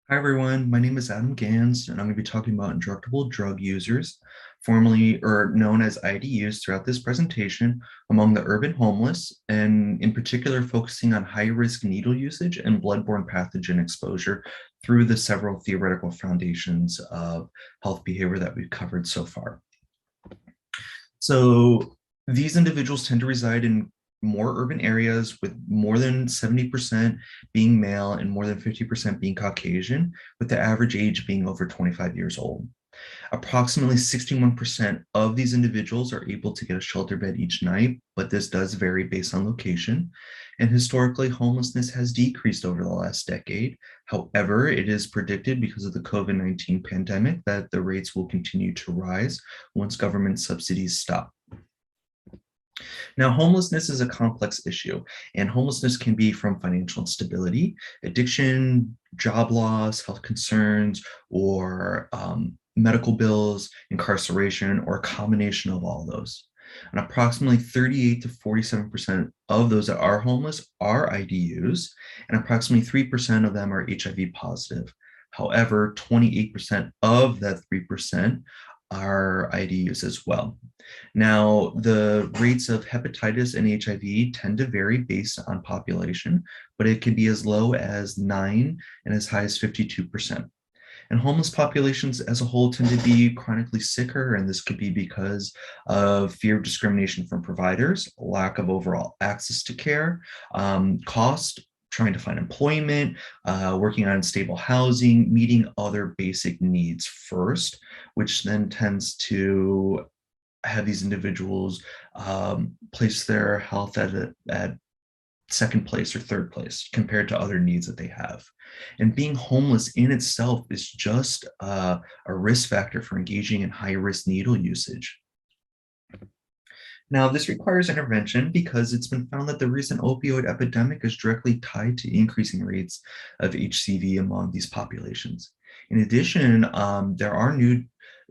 Hi everyone, my name is Adam Gans, and I'm going to be talking about injectable drug users, formerly or known as IDUs, throughout this presentation among the urban homeless, and in particular focusing on high-risk needle usage and bloodborne pathogen exposure through the several theoretical foundations of health behavior that we've covered so far. So these individuals tend to reside in more urban areas with more than 70% being male and more than 50% being Caucasian, with the average age being over 25 years old. Approximately 61% of these individuals are able to get a shelter bed each night, but this does vary based on location. And historically, homelessness has decreased over the last decade. However, it is predicted because of the COVID-19 pandemic that the rates will continue to rise once government subsidies stop. Now, homelessness is a complex issue, and homelessness can be from financial instability, addiction, job loss, health concerns, or medical bills, incarceration, or a combination of all those. And approximately 38 to 47% of those that are homeless are IDUs, and approximately 3% of them are HIV positive. However, 28% of that 3% are IDUs as well. Now, the rates of hepatitis and HIV tend to vary based on population, but it can be as low as 9 and as high as 52%. And homeless populations as a whole tend to be chronically sicker, and this could be because of fear of discrimination from providers, lack of overall access to care, cost, trying to find employment, working on stable housing, meeting other basic needs first, which then tends to have these individuals place their health at second place or third place compared to other needs that they have. And being homeless in itself is just a risk factor for engaging in high risk needle usage. Now, this requires intervention because it's been found that the recent opioid epidemic is directly tied to increasing rates of HCV among these populations. In addition, there are new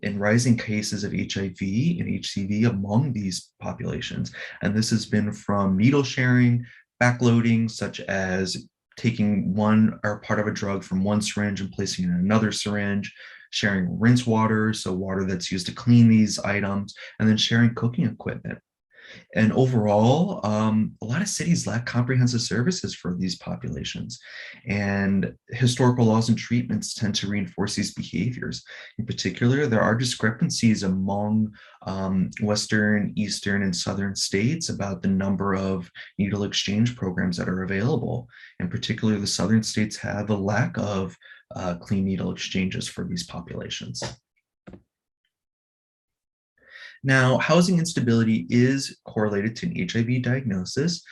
and rising cases of HIV and HCV among these populations. And this has been from needle sharing, backloading, such as taking one or part of a drug from one syringe and placing it in another syringe, sharing rinse water, so water that's used to clean these items, and then sharing cooking equipment. And overall, a lot of cities lack comprehensive services for these populations. And historical laws and treatments tend to reinforce these behaviors. In particular, there are discrepancies among Western, Eastern, and Southern states about the number of needle exchange programs that are available. In particular, the Southern states have a lack of clean needle exchanges for these populations. Now, housing instability is correlated to an HIV diagnosis,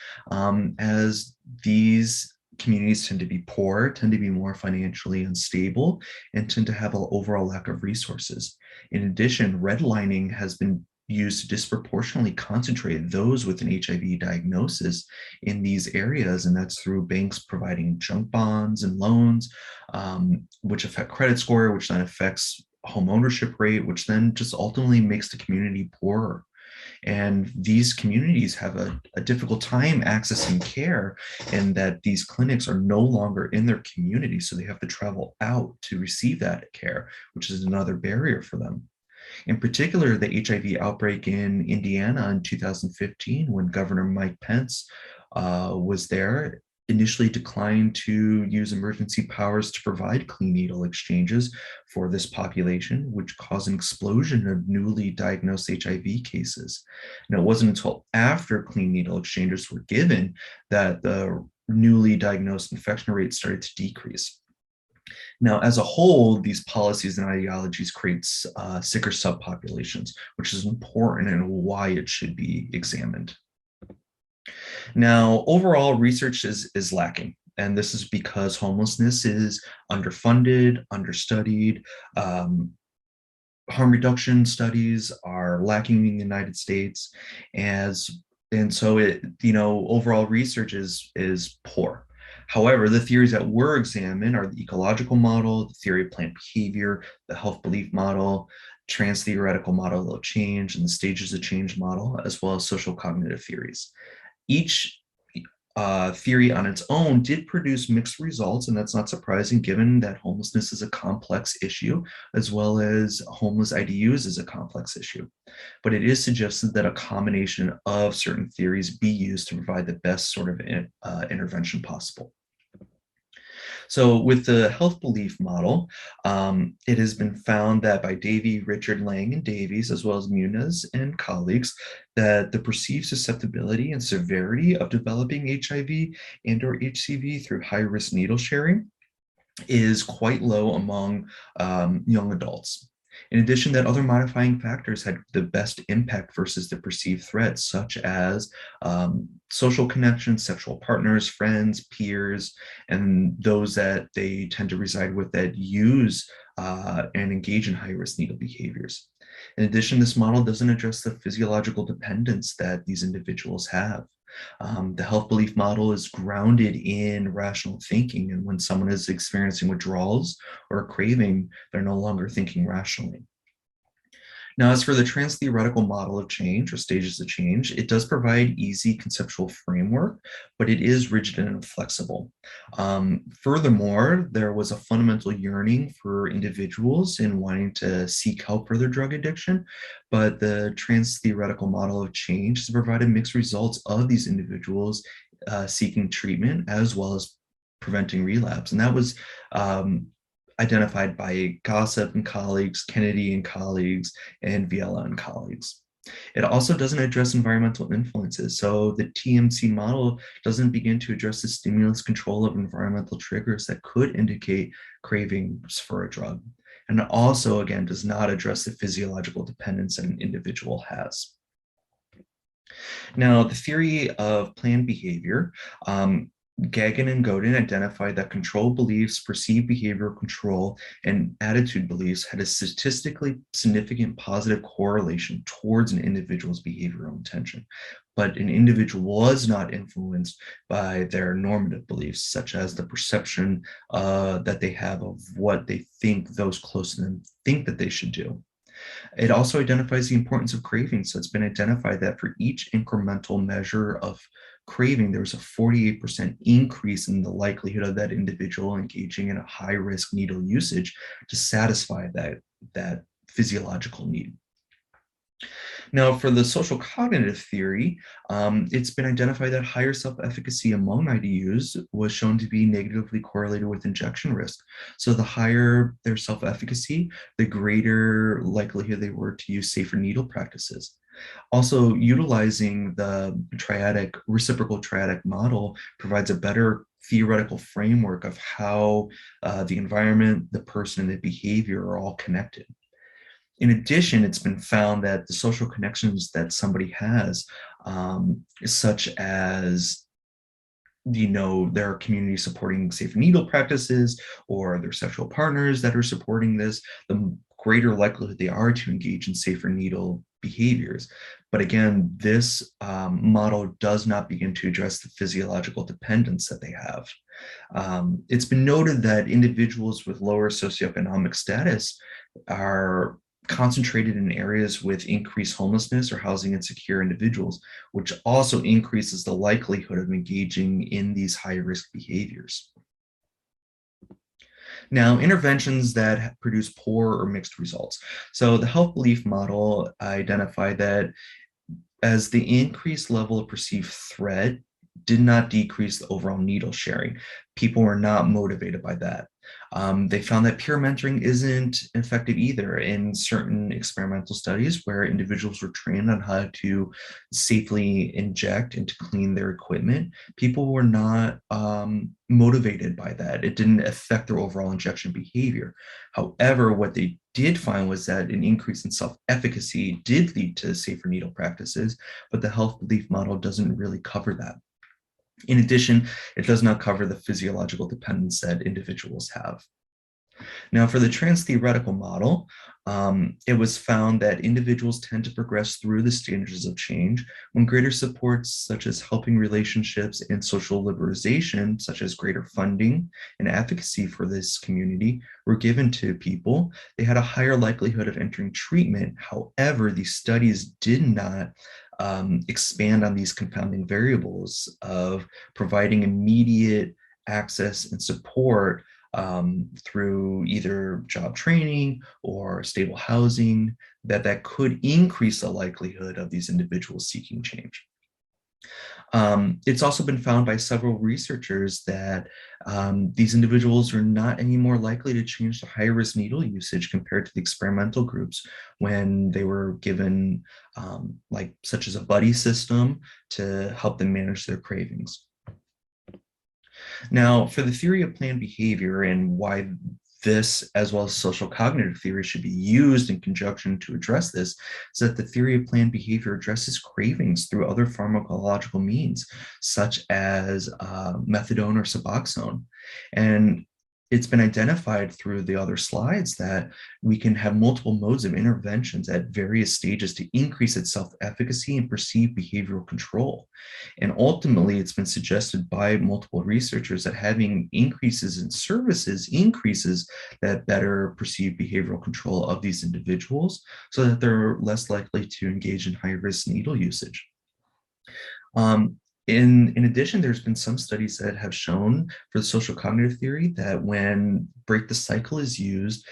as these communities tend to be poor, tend to be more financially unstable, and tend to have an overall lack of resources. In addition, redlining has been used to disproportionately concentrate those with an HIV diagnosis in these areas, and that's through banks providing junk bonds and loans, which affect credit score, which then affects home ownership rate, which then just ultimately makes the community poorer. And these communities have a difficult time accessing care, and that these clinics are no longer in their community. So they have to travel out to receive that care, which is another barrier for them. In particular, the HIV outbreak in Indiana in 2015, when Governor Mike Pence was there, initially declined to use emergency powers to provide clean needle exchanges for this population, which caused an explosion of newly diagnosed HIV cases. And it wasn't until after clean needle exchanges were given that the newly diagnosed infection rate started to decrease. Now, as a whole, these policies and ideologies creates sicker subpopulations, which is important and why it should be examined. Now, overall, research is lacking. And this is because homelessness is underfunded, understudied. Harm reduction studies are lacking in the United States. And so overall research is poor. However, the theories that were examined are the ecological model, the theory of plant behavior, the health belief model, trans-theoretical model of change, and the stages of change model, as well as social cognitive theories. Each theory on its own did produce mixed results, and that's not surprising given that homelessness is a complex issue, as well as homeless IDUs is a complex issue. But it is suggested that a combination of certain theories be used to provide the best sort of intervention possible. So with the health belief model, it has been found that by Davey, Richard, Lang, and Davies, as well as Muniz and colleagues, that the perceived susceptibility and severity of developing HIV and or HCV through high-risk needle sharing is quite low among young adults. In addition, that other modifying factors had the best impact versus the perceived threats, such as social connections, sexual partners, friends, peers, and those that they tend to reside with that use and engage in high-risk needle behaviors. In addition, this model doesn't address the physiological dependence that these individuals have. The health belief model is grounded in rational thinking, and when someone is experiencing withdrawals or a craving, they're no longer thinking rationally. Now, as for the trans-theoretical model of change or stages of change, it does provide easy conceptual framework, but it is rigid and inflexible. Furthermore, there was a fundamental yearning for individuals in wanting to seek help for their drug addiction, but the trans-theoretical model of change has provided mixed results of these individuals seeking treatment as well as preventing relapse. And that was identified by Gossip and colleagues, Kennedy and colleagues, and Viella and colleagues. It also doesn't address environmental influences. So the TMC model doesn't begin to address the stimulus control of environmental triggers that could indicate cravings for a drug. And it also, again, does not address the physiological dependence that an individual has. Now, the theory of planned behavior, Gagin and Godin identified that control beliefs, perceived behavioral control, and attitude beliefs had a statistically significant positive correlation towards an individual's behavioral intention. But an individual was not influenced by their normative beliefs, such as the perception that they have of what they think those close to them think that they should do. It also identifies the importance of craving. So it's been identified that for each incremental measure of craving, there's a 48% increase in the likelihood of that individual engaging in a high-risk needle usage to satisfy that physiological need. Now, for the social cognitive theory, it's been identified that higher self-efficacy among IDUs was shown to be negatively correlated with injection risk. So the higher their self-efficacy, the greater likelihood they were to use safer needle practices. Also, utilizing the reciprocal triadic model provides a better theoretical framework of how the environment, the person, and the behavior are all connected. In addition, it's been found that the social connections that somebody has, such as their community supporting safe needle practices or their sexual partners that are supporting this, the greater likelihood they are to engage in safer needle behaviors. But again, this model does not begin to address the physiological dependence that they have. It's been noted that individuals with lower socioeconomic status are concentrated in areas with increased homelessness or housing insecure individuals, which also increases the likelihood of engaging in these high-risk behaviors. Now, interventions that produce poor or mixed results. So the health belief model identified that as the increased level of perceived threat did not decrease the overall needle sharing. People were not motivated by that. They found that peer mentoring isn't effective either in certain experimental studies where individuals were trained on how to safely inject and to clean their equipment. People were not motivated by that. It didn't affect their overall injection behavior. However, what they did find was that an increase in self-efficacy did lead to safer needle practices, but the health belief model doesn't really cover that. In addition, it does not cover the physiological dependence that individuals have. Now, for the trans-theoretical model, it was found that individuals tend to progress through the stages of change when greater supports such as helping relationships and social liberalization, such as greater funding and advocacy for this community, were given to people. They had a higher likelihood of entering treatment. However, these studies did not expand on these confounding variables of providing immediate access and support through either job training or stable housing, that could increase the likelihood of these individuals seeking change. It's also been found by several researchers that these individuals are not any more likely to change to high-risk needle usage compared to the experimental groups when they were given such as a buddy system to help them manage their cravings. Now, for the theory of planned behavior and why this, as well as social cognitive theory, should be used in conjunction to address this, is that the theory of planned behavior addresses cravings through other pharmacological means, such as methadone or Suboxone. And it's been identified through the other slides that we can have multiple modes of interventions at various stages to increase its self-efficacy and perceived behavioral control. And ultimately, it's been suggested by multiple researchers that having increases in services increases that better perceived behavioral control of these individuals so that they're less likely to engage in high-risk needle usage. In addition, there's been some studies that have shown for the social cognitive theory that when break the cycle is used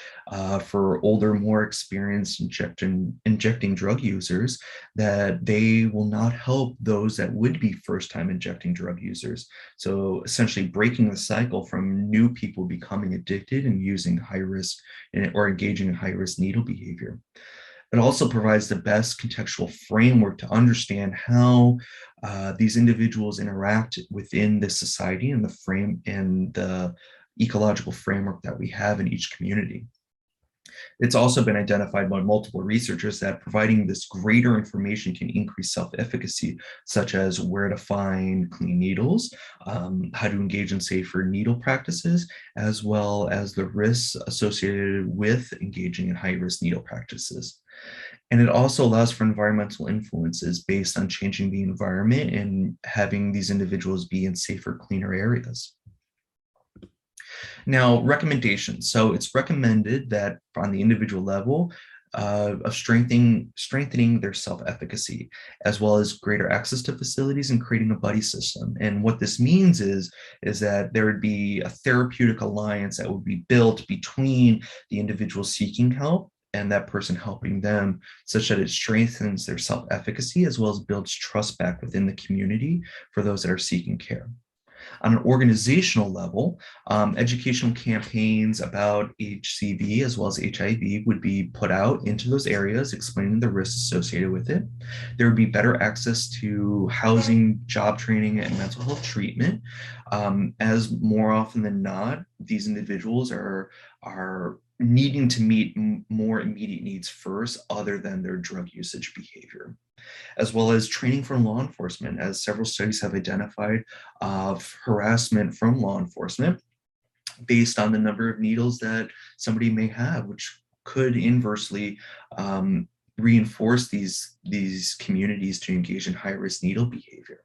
for older, more experienced injecting drug users, that they will not help those that would be first-time injecting drug users. So essentially breaking the cycle from new people becoming addicted and using high-risk or engaging in high-risk needle behavior. It also provides the best contextual framework to understand how these individuals interact within the society and the ecological framework that we have in each community. It's also been identified by multiple researchers that providing this greater information can increase self-efficacy, such as where to find clean needles, how to engage in safer needle practices, as well as the risks associated with engaging in high-risk needle practices. And it also allows for environmental influences based on changing the environment and having these individuals be in safer, cleaner areas. Now, recommendations. So it's recommended that on the individual level of strengthening their self-efficacy, as well as greater access to facilities and creating a buddy system. And what this means is that there would be a therapeutic alliance that would be built between the individual seeking help and that person helping them, such that it strengthens their self-efficacy as well as builds trust back within the community for those that are seeking care. On an organizational level, educational campaigns about HCV as well as HIV would be put out into those areas, explaining the risks associated with it. There would be better access to housing, job training, and mental health treatment, as more often than not, these individuals are needing to meet more immediate needs first other than their drug usage behavior, as well as training for law enforcement, as several studies have identified of harassment from law enforcement based on the number of needles that somebody may have, which could inversely reinforce these communities to engage in high-risk needle behavior.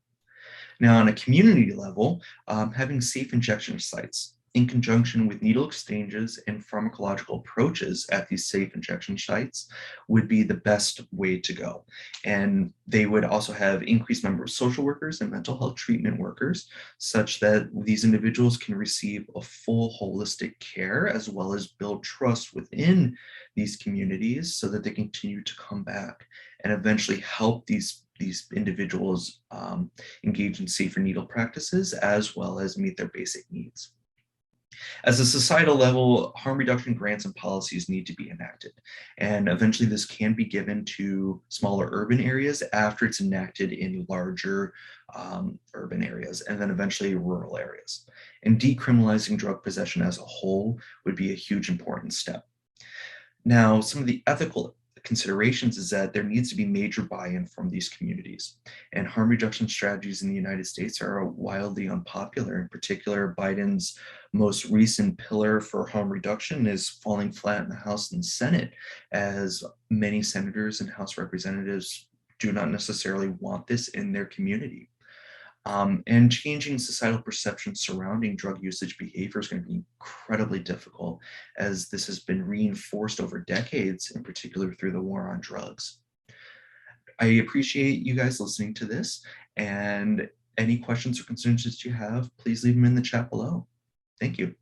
Now, on a community level, having safe injection sites in conjunction with needle exchanges and pharmacological approaches at these safe injection sites would be the best way to go. And they would also have increased number of social workers and mental health treatment workers, such that these individuals can receive a full holistic care as well as build trust within these communities so that they continue to come back and eventually help these individuals engage in safer needle practices as well as meet their basic needs. As a societal level, harm reduction grants and policies need to be enacted. And eventually this can be given to smaller urban areas after it's enacted in larger urban areas, and then eventually rural areas. And decriminalizing drug possession as a whole would be a huge important step. Now, some of the ethical considerations is that there needs to be major buy-in from these communities. And harm reduction strategies in the United States are wildly unpopular. In particular, Biden's most recent pillar for harm reduction is falling flat in the House and Senate, as many senators and House representatives do not necessarily want this in their community. And changing societal perception surrounding drug usage behavior is going to be incredibly difficult, as this has been reinforced over decades, in particular through the war on drugs. I appreciate you guys listening to this, and any questions or concerns that you have, please leave them in the chat below. Thank you.